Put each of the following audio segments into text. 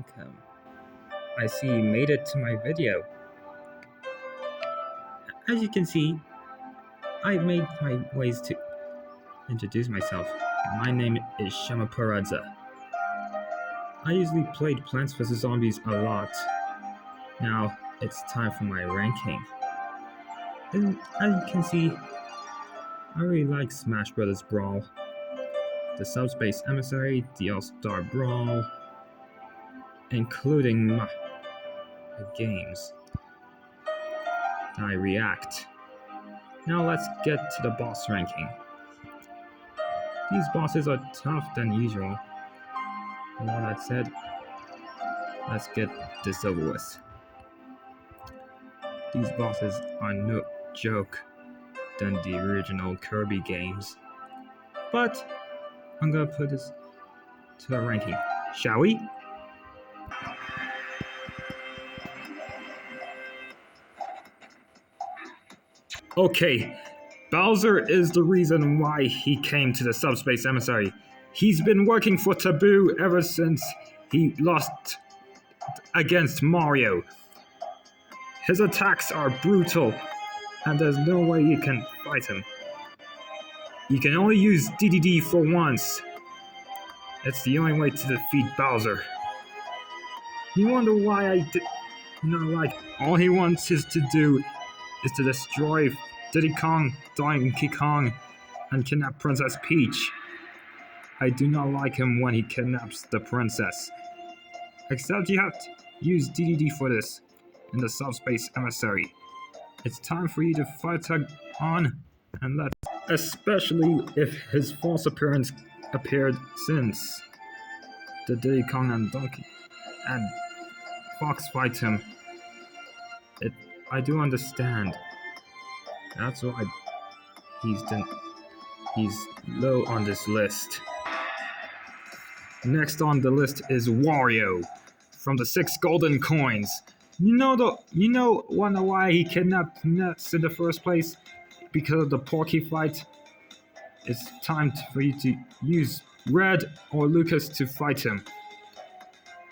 welcome. I see you made it to my video. As you can see, I made my ways to introduce myself. My name is Shamaparadza. I usually played Plants vs. Zombies a lot. Now, it's time for my ranking. And as you can see, I really like Smash Bros. Brawl, the Subspace Emissary, the All-Star Brawl, including the games. I react. Now let's get to the boss ranking. These bosses are tough than usual. And all that said, let's get this over with. These bosses are no joke than the original Kirby games. But I'm gonna put this to a ranking. Shall we? Okay, Bowser is the reason why he came to the Subspace Emissary. He's been working for Taboo ever since he lost against Mario. His attacks are brutal, and there's no way you can fight him. You can only use DDD for once. It's the only way to defeat Bowser. You wonder why I did not like. All he wants is to destroy Diddy Kong, Donkey Kong, and kidnap Princess Peach. I do not like him when he kidnaps the princess. Except you have to use DDD for this in the Subspace Emissary. It's time for you to fight on and let, especially if his false appearance appeared since the Diddy Kong and Donkey and Fox fight him. I do understand. That's why he's low on this list. Next on the list is Wario from the 6 golden coins. Wonder why he kidnapped Nets in the first place? Because of the Porky fight. It's time for you to use Red or Lucas to fight him.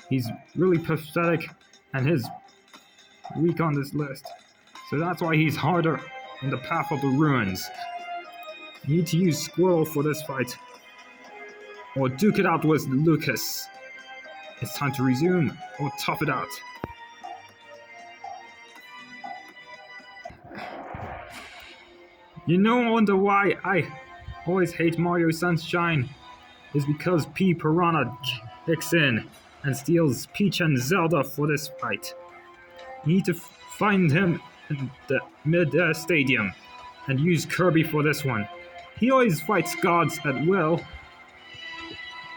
He's really pathetic and he's weak on this list. So that's why he's harder in the Path of the Ruins. You need to use Squirrel for this fight. Or duke it out with Lucas. It's time to resume or tough it out. Wonder why I always hate Mario Sunshine is because P Piranha kicks in and steals Peach and Zelda for this fight. You need to find him in the mid stadium and use Kirby for this one. He always fights gods at will.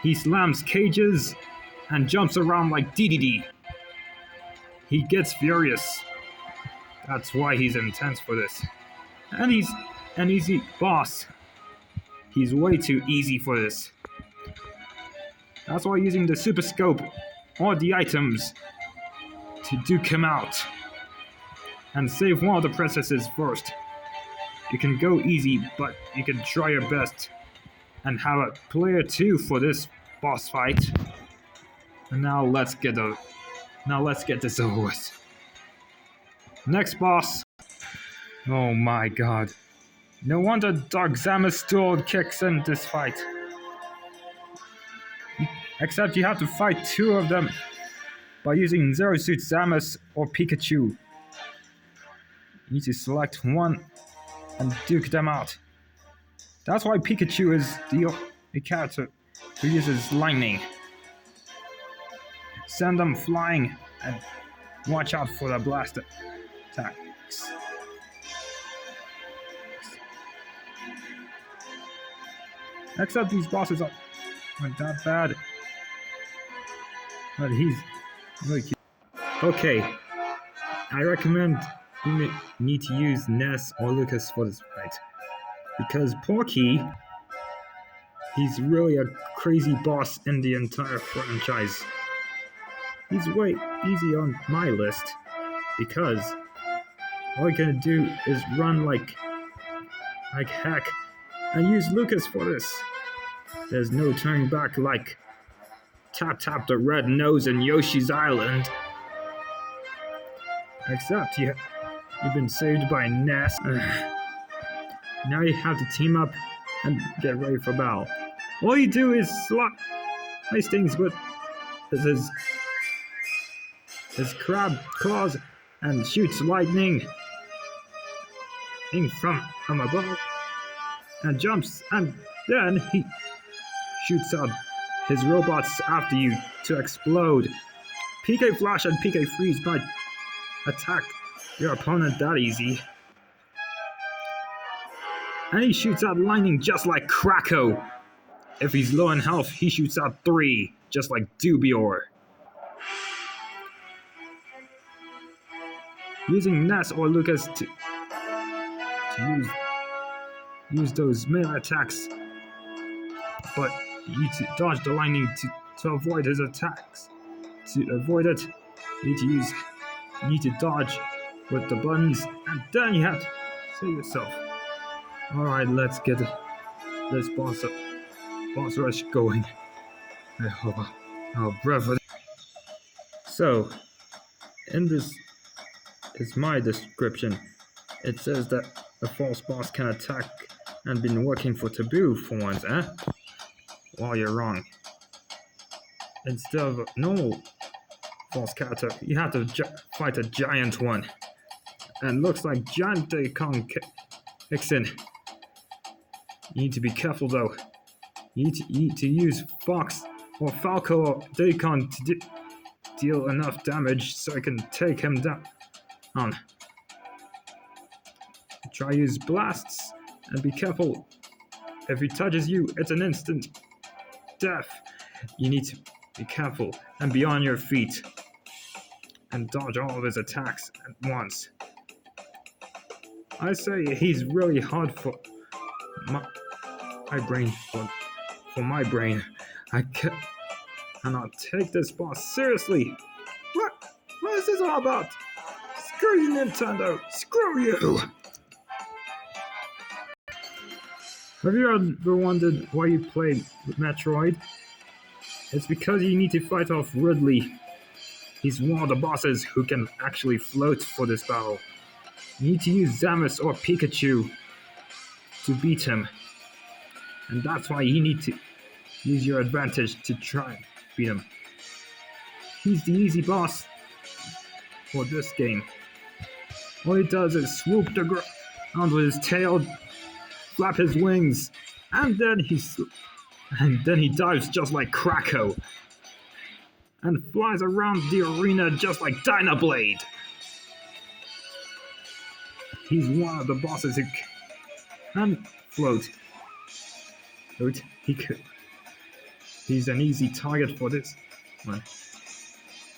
He slams cages and jumps around like DDD. He gets furious. That's why he's intense for this. And he's an easy boss. He's way too easy for this. That's why using the Super Scope or the items to duke him out and save one of the princesses first. You can go easy, but you can try your best and have a player 2 for this boss fight. And now let's get this over with. Next boss. Oh my god. No wonder Dark Zamus duel kicks in this fight. Except you have to fight 2 of them by using Zero Suit Samus or Pikachu. You need to select one and duke them out. That's why Pikachu is the character who uses lightning. Send them flying and watch out for the blast attacks. Except these bosses aren't that bad. But he's really cute. Okay, I recommend you need to use Ness or Lucas for this fight. Because Porky, he's really a crazy boss in the entire franchise. He's way easy on my list because all you're gonna do is run like heck and use Lucas for this. There's no turning back like Tap tap the red nose in Yoshi's Island. Except you've been saved by Ness. Now you have to team up and get ready for battle. All you do is slice things with his crab claws and shoots lightning from above and jumps, and then he shoots out his robots after you to explode. PK Flash and PK Freeze might attack your opponent that easy. And he shoots out lightning just like Krako. If he's low in health, he shoots out 3, just like Dubior. Using Ness or Lucas to use those melee attacks, but you need to dodge the lightning to avoid his attacks. To avoid it, you need to dodge with the buttons, and then you have to save yourself. Alright, let's get this boss rush going. I hope I'll breath it. So, in this is my description. It says that a false boss can attack and been working for Taboo for once, eh? Well, you're wrong. Instead of a normal false character, you have to fight a giant one. And looks like Giant Daikon kicks in. You need to be careful though. You need to use Fox or Falco or Daikon to deal enough damage so I can take him down. Try use blasts and be careful. If he touches you, it's an instant death. You need to be careful and be on your feet and dodge all of his attacks at once. I say he's really hard for my brain. For my brain, I cannot take this boss seriously. What is this all about? Screw you, Nintendo! Screw you! Have you ever wondered why you play Metroid? It's because you need to fight off Ridley. He's one of the bosses who can actually float for this battle. You need to use Samus or Pikachu to beat him. And that's why you need to use your advantage to try and beat him. He's the easy boss for this game. All he does is swoop the ground with his tail, flap his wings, and then he dives just like Krako, and flies around the arena just like Dynablade. He's one of the bosses who can float. He's an easy target for this one.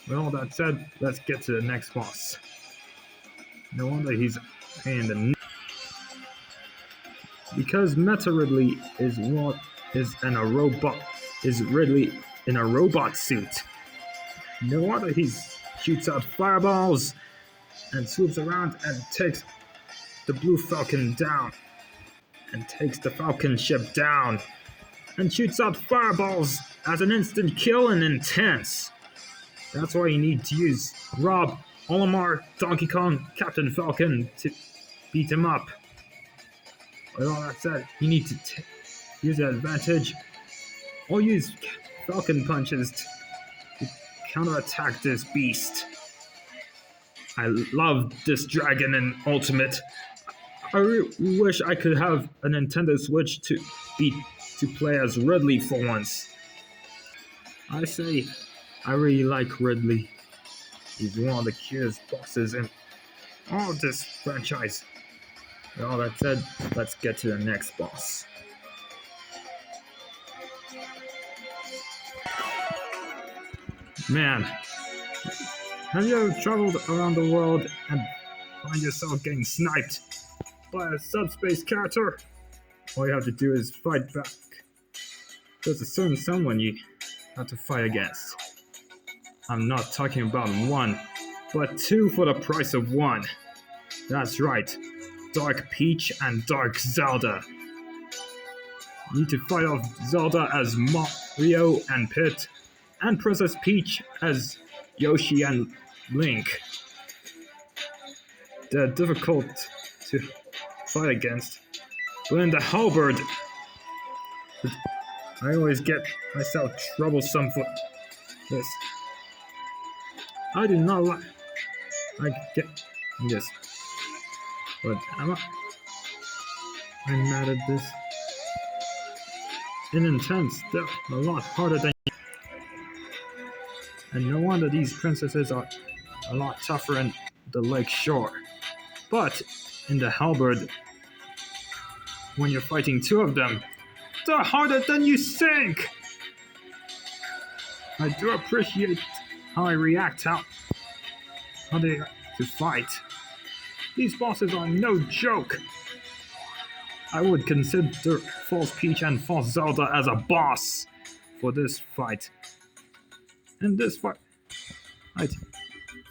With all that said, let's get to the next boss. No wonder he's a pain in the neck. Because Meta Ridley is Ridley in a robot suit. No wonder he shoots out fireballs and swoops around and takes the Blue Falcon down. And takes the Falcon ship down. And shoots out fireballs as an instant kill and intense. That's why you need to use Rob, Olimar, Donkey Kong, Captain Falcon to beat him up. With all that said, you need to use the advantage or use Falcon punches to counterattack this beast. I love this dragon in Ultimate. I really wish I could have a Nintendo Switch to play as Ridley for once. I say, I really like Ridley. He's one of the cutest bosses in all of this franchise. With all that said, let's get to the next boss. Man, have you ever traveled around the world and find yourself getting sniped by a subspace character? All you have to do is fight back. There's a certain someone you have to fight against. I'm not talking about one, but two for the price of one. That's right, Dark Peach and Dark Zelda. You need to fight off Zelda as Mario and Pit, and Princess Peach as Yoshi and Link. They're difficult to fight against. But in the halberd, I always get myself troublesome for this. I do not like. I get this. But I'm mad at this. In intense, they're a lot harder than. And no wonder these princesses are a lot tougher in the lake shore. But in the halberd, when you're fighting two of them, they're harder than you think! I do appreciate how I react, how they to fight. These bosses are no joke. I would consider False Peach and False Zelda as a boss for this fight. And this fight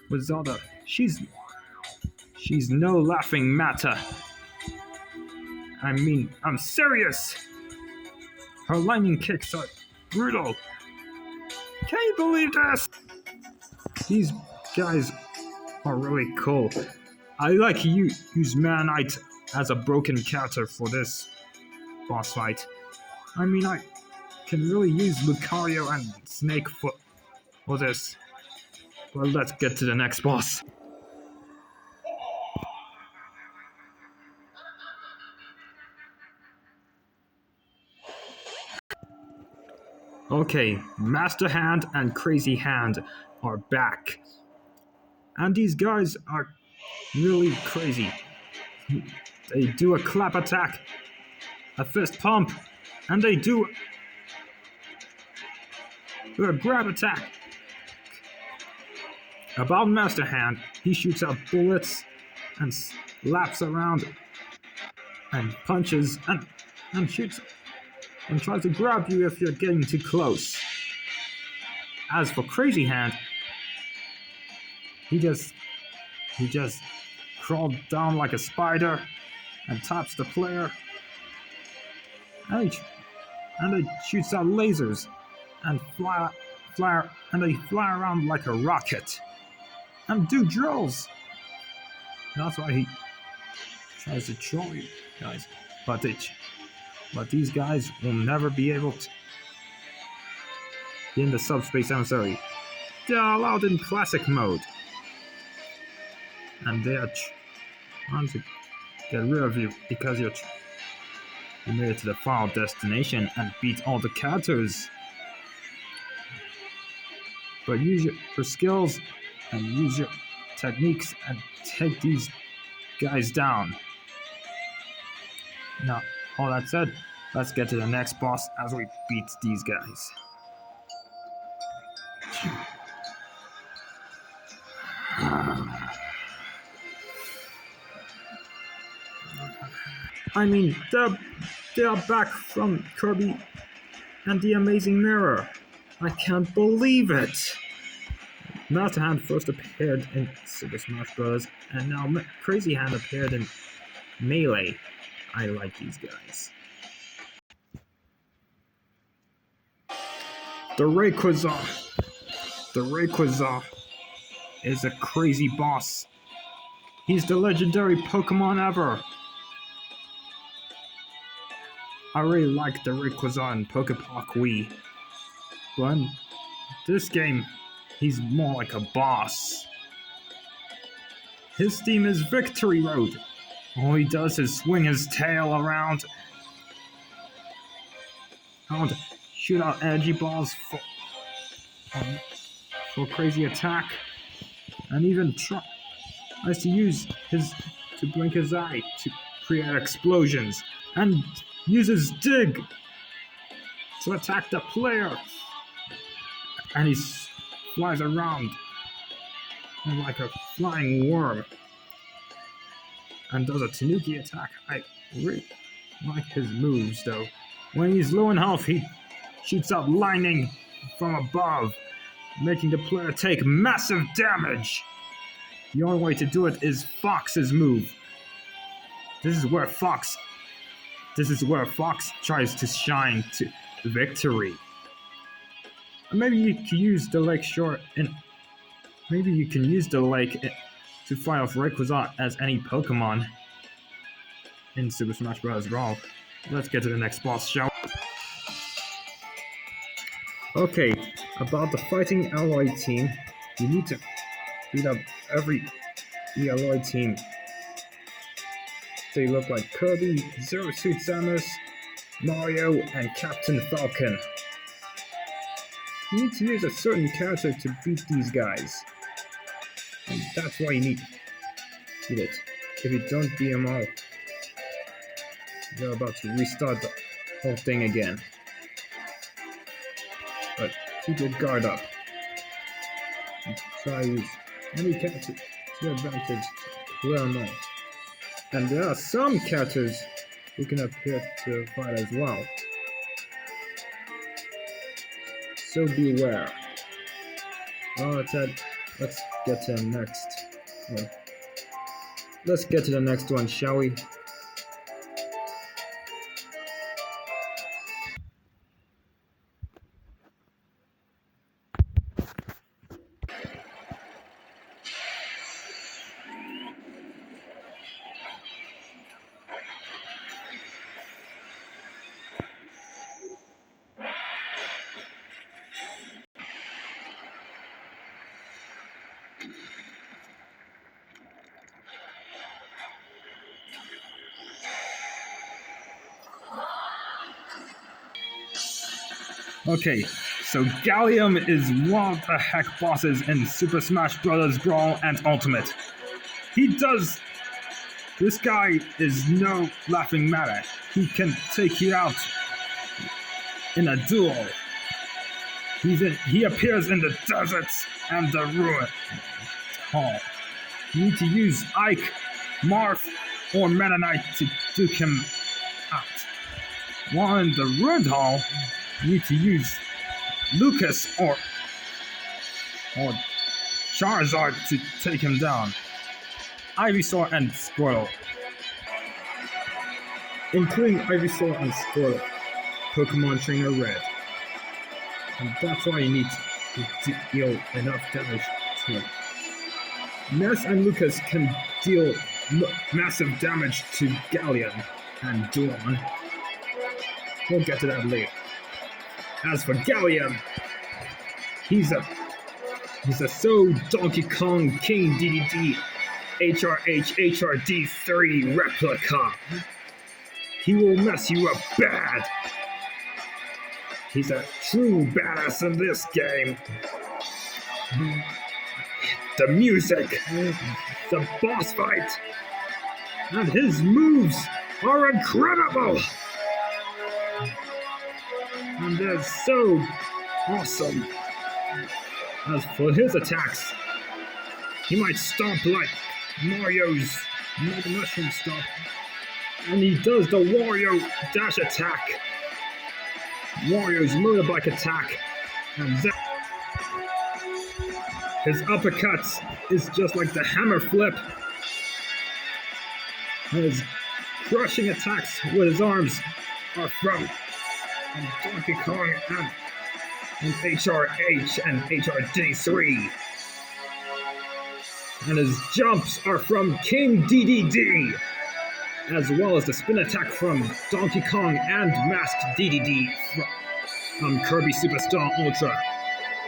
with Zelda, she's no laughing matter. I mean, I'm serious. Her lightning kicks are brutal. Can you believe this? These guys are really cool. I like you use Mana Knight as a broken character for this boss fight. I mean, I can really use Lucario and Snake for this. Well, let's get to the next boss. Okay, Master Hand and Crazy Hand are back. And these guys are really crazy. They do a clap attack, a fist pump, and they do a grab attack. About Master Hand, he shoots out bullets and slaps around and punches and shoots and tries to grab you if you're getting too close. As for Crazy Hand, he just crawled down like a spider and taps the player, and he shoots out lasers and they fly around like a rocket and do drills. That's why he tries to troll you guys, but these guys will never be able to in the subspace emissary. They're allowed in classic mode, and they are trying to get rid of you because you made it to the final destination and beat all the characters. But use your skills and use your techniques and take these guys down. Now, all that said, let's get to the next boss as we beat these guys. I mean, they are back from Kirby and the Amazing Mirror. I can't believe it! Master Hand first appeared in Super Smash Bros. And now Crazy Hand appeared in Melee. I like these guys. The Rayquaza is a crazy boss. He's the legendary Pokemon ever. I really like the Rayquaza in Pokepark Wii. But in this game, he's more like a boss. His theme is Victory Road. All he does is swing his tail around and shoot out energy balls for crazy attack, and even tries to use to blink his eye to create explosions, and uses Dig to attack the player, and he flies around like a flying worm and does a Tanuki attack. I really like his moves though. When he's low in health, he shoots out lightning from above, making the player take massive damage. The only way to do it is Fox's move. This is where Fox tries to shine to victory. Maybe you can use the lake shore and maybe you can use the lake to fight off Rayquaza as any Pokemon in Super Smash Bros. Brawl. Let's get to the next boss, shall we? Okay, about the Fighting Alloy team, you need to beat up every Alloy team. They look like Kirby, Zero Suit Samus, Mario, and Captain Falcon. You need to use a certain character to beat these guys. And that's why you need it. If you don't beat them all, you're about to restart the whole thing again. But keep your guard up. And try to use any character to your advantage to clear them all. And there are some characters who can appear to fight as well. So beware. Ted, let's get to the next one. Let's get to the next one, shall we? Okay, so Gallium is one of the heck bosses in Super Smash Bros. Brawl and Ultimate. This guy is no laughing matter. He can take you out in a duel. He appears in the deserts and the ruin hall. You need to use Ike, Marth, or Meta Knight to duke him out. While in the ruined hall, you need to use Lucas or Charizard to take him down. Ivysaur and Squirtle. Including Ivysaur and Squirtle, Pokemon Trainer Red. And that's why you need to deal enough damage to him. Ness and Lucas can deal massive damage to Gallium and Dawn. We'll get to that later. As for Gallium, he's a So Donkey Kong King DDD HRD3 replica. He will mess you up bad. He's a true badass in this game. The music, the boss fight, and his moves are incredible. And they're so awesome. As for his attacks, he might stomp like Mario's Mega Mushroom Stomp. And he does the Wario dash attack, Wario's motorbike attack, and his uppercuts is just like the hammer flip. And his crushing attacks with his arms are from Donkey Kong and HRH and HRD3. And his jumps are from King DDD, as well as the spin attack from Donkey Kong and Masked DDD from Kirby Superstar Ultra.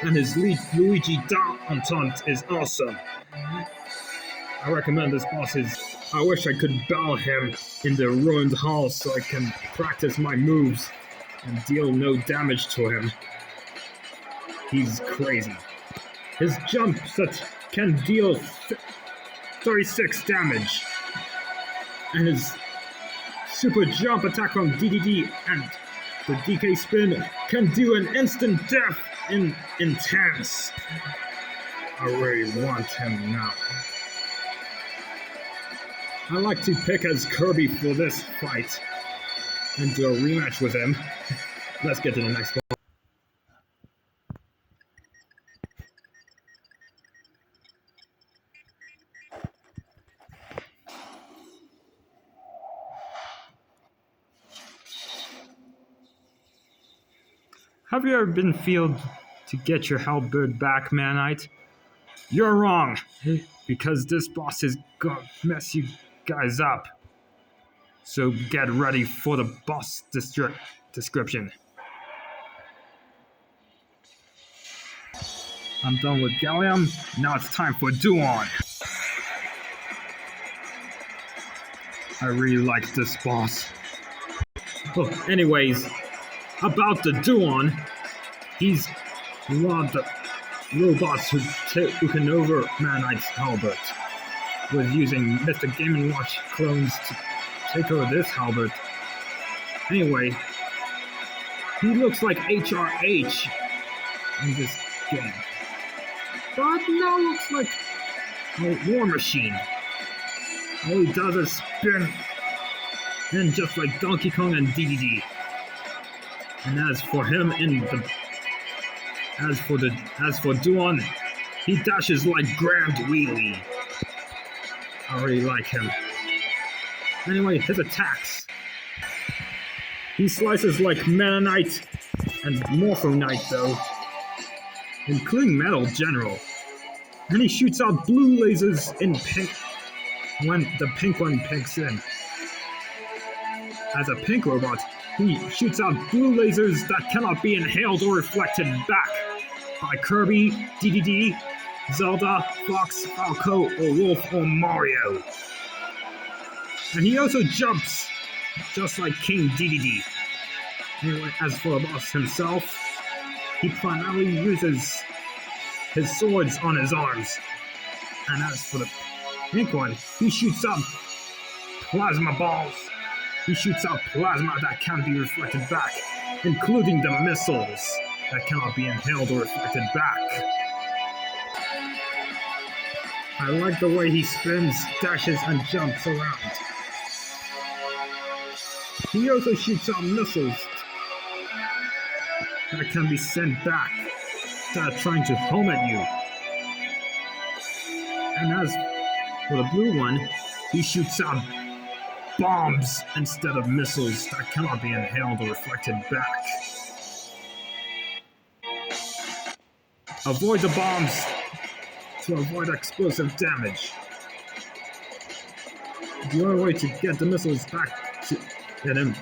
And his Luigi D'Entente is awesome. I recommend this boss. I wish I could battle him in the ruined hall so I can practice my moves and deal no damage to him. He's crazy. His jump set can deal 36 damage. And his super jump attack from DDD and the DK spin can do an instant death in intense. I really want him now. I like to pick as Kirby for this fight and do a rematch with him. Let's get to the next one. Have you ever been feel to get your halberd back, Manite? You're wrong, because this boss is gonna mess you guys up. So get ready for the boss description. I'm done with Gallium, now it's time for Duon. I really like this boss. Oh, anyways, about the Duon, he's one of the robots who can over Manite's halberd, with using Mr. Game & Watch clones to take over this halberd. Anyway, he looks like HRH in this game, but now looks like a war machine. All he does is spin, and just like Donkey Kong and DDD. And as for him as for Duon, he dashes like Grand Wheelie. I really like him. Anyway, his attacks. He slices like Meta Knight and Morpho Knight though, including Metal General. And he shoots out blue lasers in pink when the pink one pinks in. As a pink robot, he shoots out blue lasers that cannot be inhaled or reflected back by Kirby, DDD, Zelda, Fox, Falco, or Wolf, or Mario. And he also jumps, just like King DDD. Anyway, as for the boss himself, he primarily uses his swords on his arms. And as for the pink one, he shoots out plasma balls. He shoots out plasma that can be reflected back, including the missiles that cannot be inhaled or reflected back. I like the way he spins, dashes, and jumps around. He also shoots out missiles that can be sent back that are trying to home at you. And as for the blue one, he shoots out bombs instead of missiles that cannot be inhaled or reflected back. Avoid the bombs to avoid explosive damage. The only way to get the missiles back to get him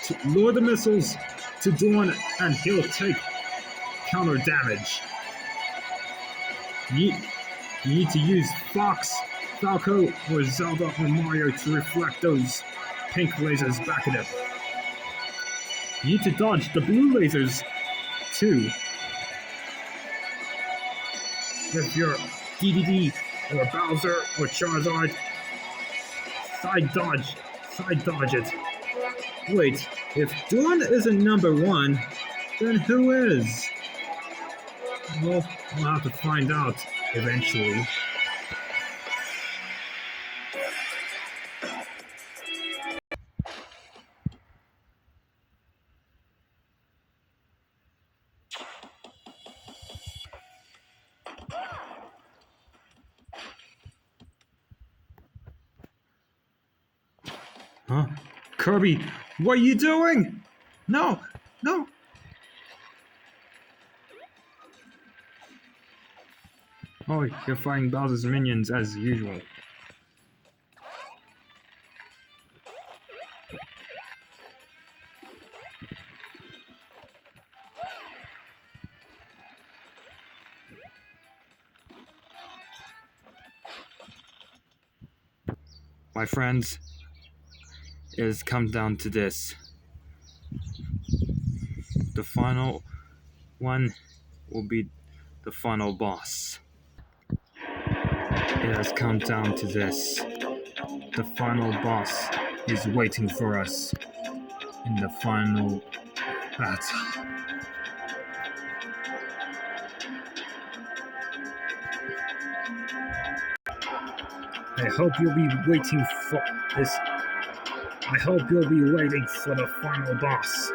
to lure the missiles to Dawn, and he'll take counter damage. You need to use Fox, Falco, or Zelda or Mario to reflect those pink lasers back at him. You need to dodge the blue lasers too. If you're DDD or Bowser or Charizard, side dodge it. Wait, if Dawn isn't number one, then who is? Well, we'll have to find out eventually. Huh? Kirby, what are you doing? No! Oh, you're fighting Bowser's minions as usual. My friends, it comes down to this. The final one will be the final boss. It has come down to this. The final boss is waiting for us in the final battle. I hope you'll be waiting for this. I hope you'll be waiting for the final boss.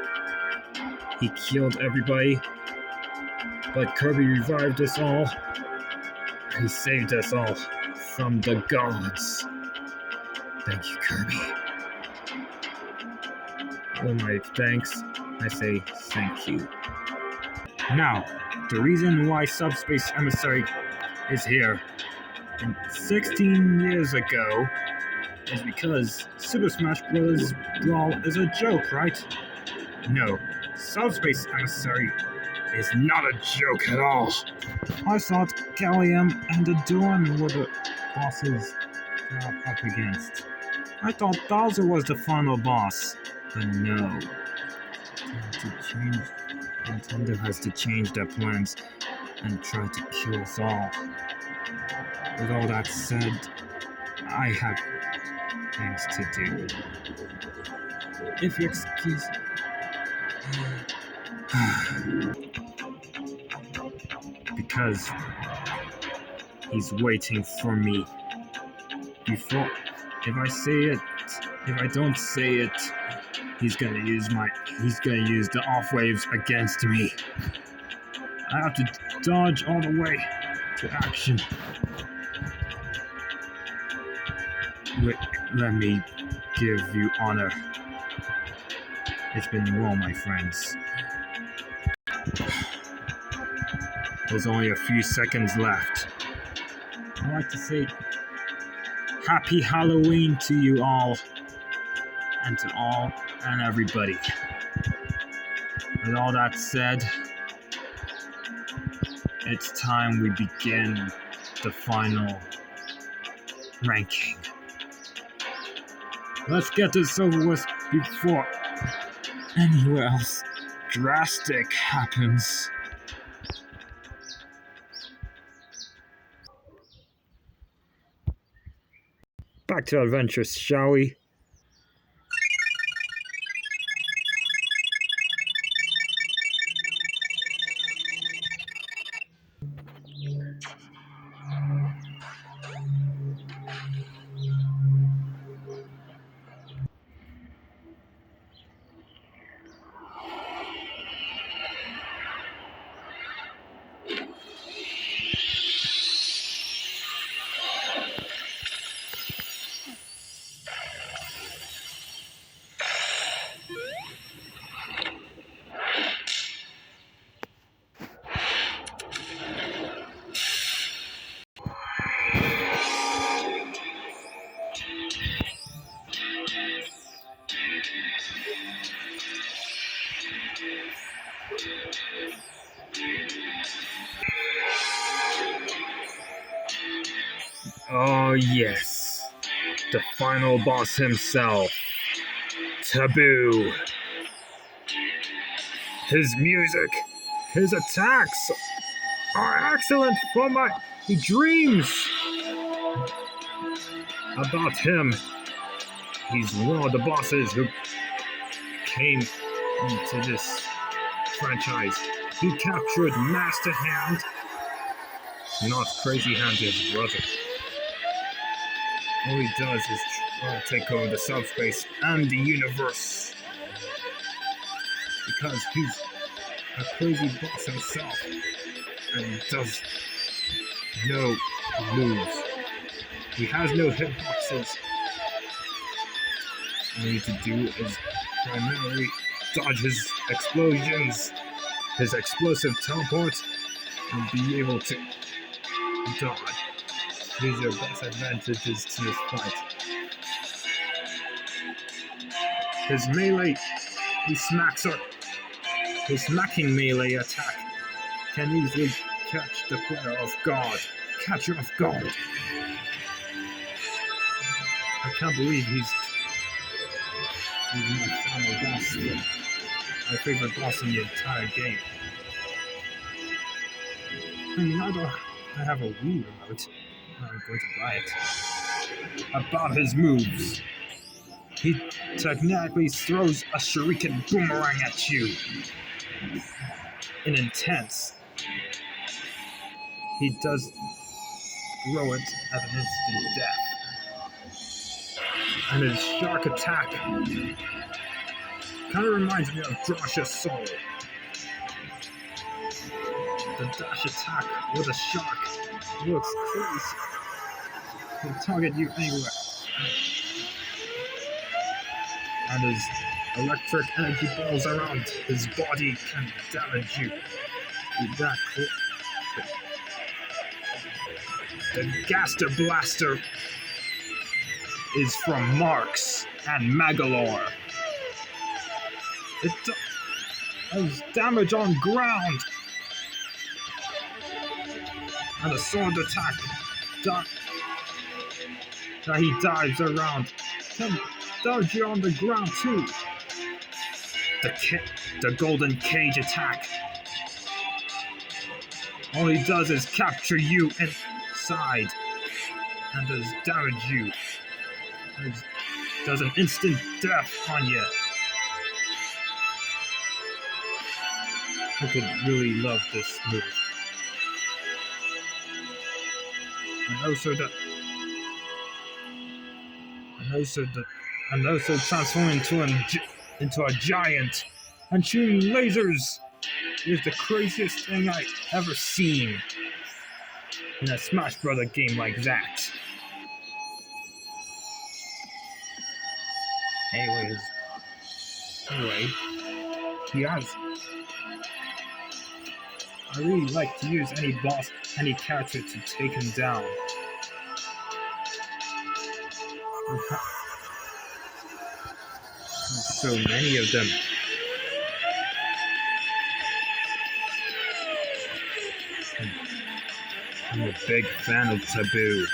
He killed everybody, but Kirby revived us all. He saved us all from the gods. Thank you, Kirby. With my thanks, I say thank you. Now, the reason why Subspace Emissary is here and 16 years ago is because Super Smash Bros. Brawl is a joke, right? No, Subspace Emissary is not a joke at all. I thought Gallium and Adorn were the bosses they're up against. I thought Bowser was the final boss, but no. Nintendo has to change their plans and try to kill us all. With all that said, I have things to do. If you excuse because he's waiting for me. Before, if I don't say it, he's gonna use the off waves against me. I have to dodge all the way to action. Let me give you honor. It's been well, my friends. There's only a few seconds left. I'd like to say Happy Halloween to you all, and to all and everybody. With all that said, it's time we begin the final ranking. Let's get this over with before anywhere else drastic happens. Back to adventures, shall we? Oh yes, the final boss himself, Taboo. His music, his attacks are excellent for my dreams. About him, he's one of the bosses who came into this franchise. He captured Master Hand, not Crazy Hand, his brother. All he does is try to take over the subspace and the universe. Because he's a crazy boss himself. And he does no moves. He has no hitboxes. All you need to do is primarily dodge his explosions, his explosive teleport, and be able to dodge. These are best advantages to this fight. His melee, his smacking melee attack can easily catch the player off guard. Catch her off guard. I can't believe he's my final boss. My favorite boss in the entire game. I mean, I have a Wii remote. I'm going to buy it. About his moves. He technically throws a shuriken boomerang at you. In intense. He does throw it at an instant death. And his shark attack kind of reminds me of Josh's Soul. The dash attack with a shark looks crazy. Can target you anywhere. And his electric energy balls around his body can damage you. That the Gaster Blaster is from Marks and Magalore. It does damage on ground. And a sword attack that he dives around can dodge you on the ground too. The golden cage attack. All he does is capture you inside and does damage you. It does an instant death on you. I could really love this move. And also transform into a giant and shooting lasers is the craziest thing I've ever seen in a Smash Brother game like that. Anyway, I really like to use any character to take him down. There's so many of them. I'm a big fan of Taboo.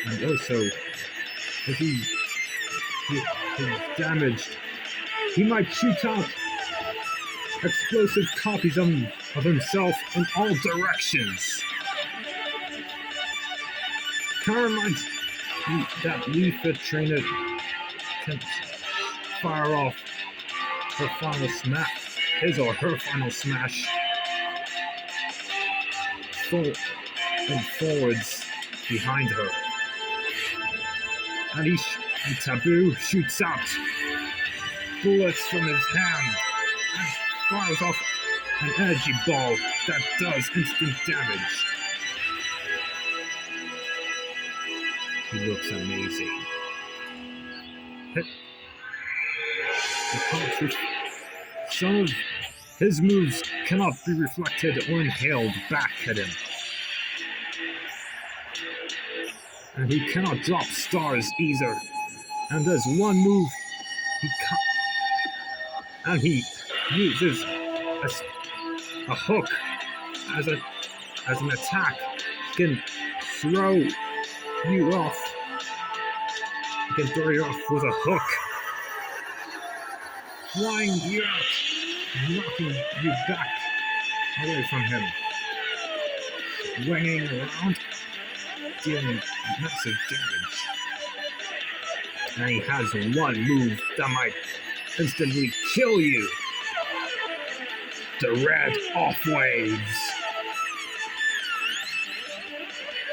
And also, if he's damaged, he might shoot out explosive copies of himself in all directions. Kind of reminds me that Leafa Trainer can fire off her final smash, his or her final smash, forwards behind her. And Taboo shoots out bullets from his hand and fires off an energy ball that does instant damage. He looks amazing. Some of his moves cannot be reflected or inhaled back at him. And he cannot drop stars either. And there's one move he uses a hook as an attack. He can throw you off. He can throw you off with a hook, flying you out, knocking you back away from him, swinging around, dealing massive damage. And he has one move that might instantly kill you. The red off waves.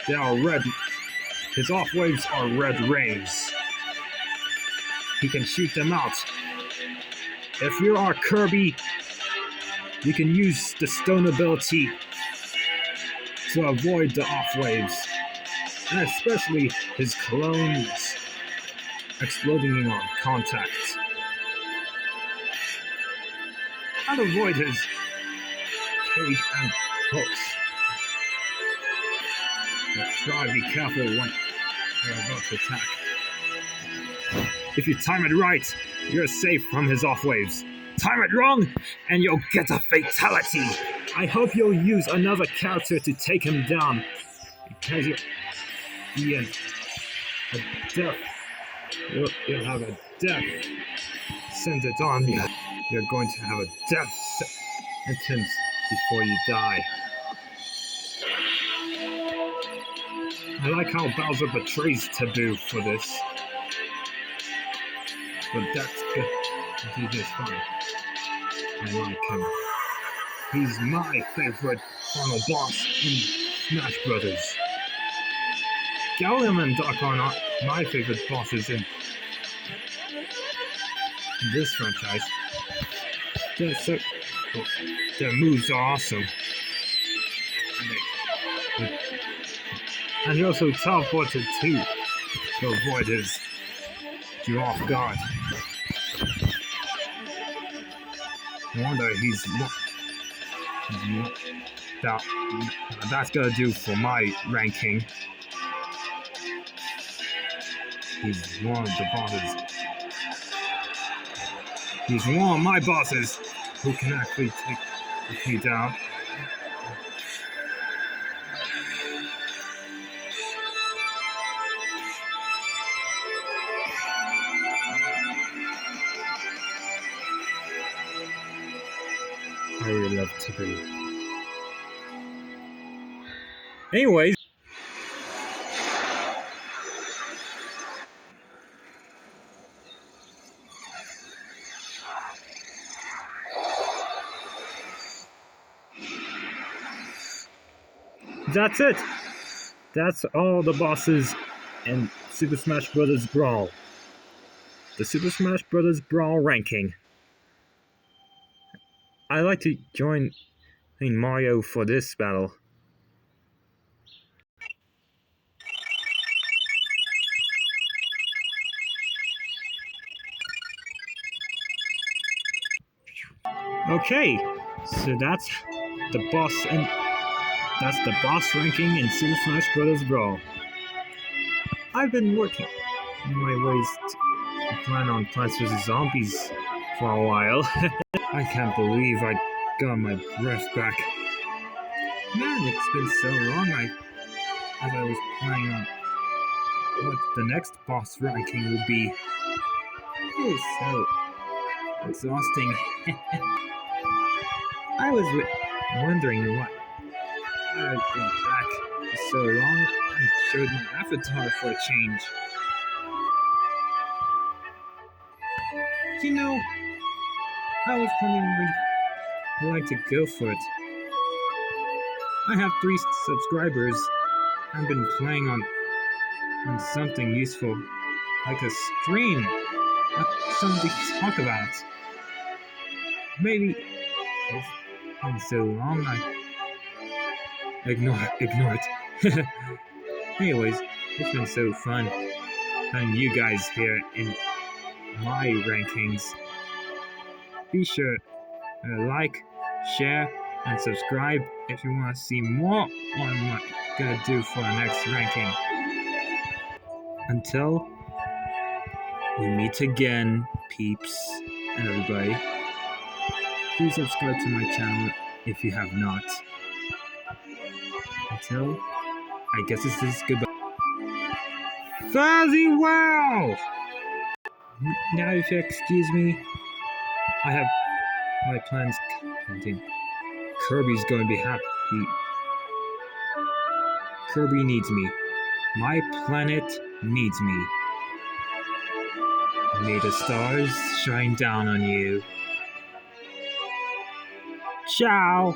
They are red. His off waves are red rays. He can shoot them out. If you are Kirby, you can use the stone ability to avoid the off waves, and especially his clones exploding on contact. And avoid his cage and hooks. But try to be careful when you're about to attack. If you time it right, you're safe from his off waves. Time it wrong, and you'll get a fatality. I hope you'll use another character to take him down, because you'll have a death sentence on you. You're going to have a death sentence before you die. I like how Bowser betrays Taboo for this. But that's good. He did fine. I like him. He's my favorite final boss in Smash Brothers. Gallium and Doc are not my favorite bosses in this franchise. Their moves are awesome. And he also teleported too to avoid you off guard. No wonder that, that's gonna do for my ranking. He's one of the bosses. He's one of my bosses who can actually take me down. I really love to be. Anyways. That's it. That's all the bosses in Super Smash Bros. Brawl. The Super Smash Bros. Brawl ranking. I'd like to join Mario for this battle. Okay, so that's the boss ranking in Super Smash Bros. Brawl. I've been working on my ways to plan on Plants vs. Zombies for a while. I can't believe I got my breath back. Man, it's been so long as I was planning on what the next boss ranking would be. It is so exhausting. I was wondering what I've been back for so long and showed my avatar for a change. You know, I was wondering if you'd like to go for it. I have 3 subscribers. I've been playing on something useful, like a stream, like something to talk about. Maybe it's been so long I ignore it. Anyways, it's been so fun having you guys here in my rankings. Be sure to like, share, and subscribe if you want to see more what I'm gonna do for the next ranking. Until we meet again, peeps and everybody, please subscribe to my channel if you have not. Until, I guess this is goodbye. Farewell! Now if you excuse me, I have my plans counting. Kirby's going to be happy. Kirby needs me. My planet needs me. May the stars shine down on you. Ciao!